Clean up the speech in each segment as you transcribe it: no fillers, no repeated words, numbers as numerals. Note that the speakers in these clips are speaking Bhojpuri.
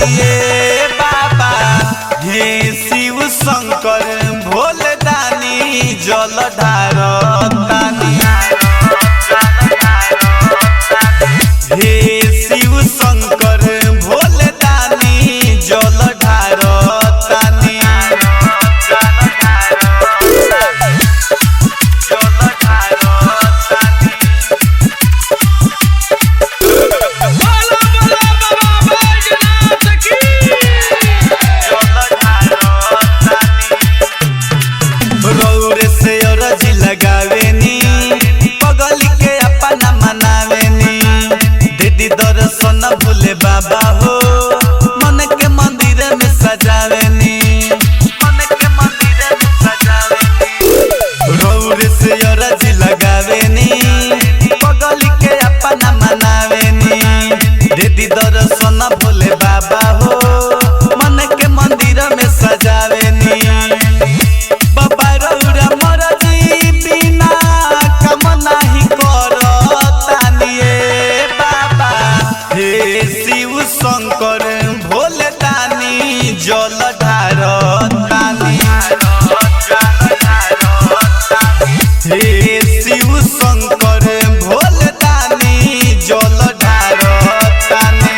तानिए बाबा हे शिव शंकर भोले दानी जल ढार तानी हे शिव शंकर भोले दानी जल ढार तानी रौरे से अरजी लगावेनी पगल के अपना मनावेनी दीदी दर्शन भोले बाबा हो मन के मंदिर में सजावेनी रौरे से अरजी लगावेनी पगल के अपना मनावेनी दीदी दर्शन भोले बाबा हो मन के मंदिर में सजावेनी शंकर भोले दानी जल ढार तानी हे शिव शंकर भोले दानी जल ढार तानी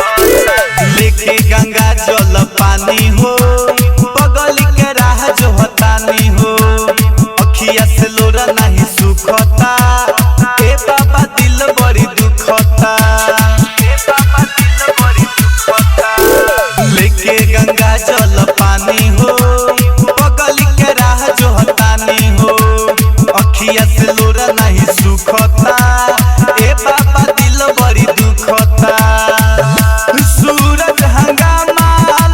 लेके गंगा जल पानी हो बगल के राह जो हतानी हो अखिया से लोरा नहीं सुखता ए बाबा दिल बड़ी दुखता लेके गंगा जल पानी हो बगल के राह जो हतानी हो अखिया से लोरा नहीं सुखता ए बाबा दिल बड़ी दुखता सूरज हंगामा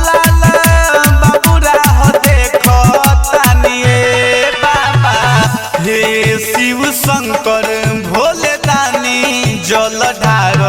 लाल बाबूरा हो देखो तानिए बाबा हे शिव शंकर भोले दानी जल ढार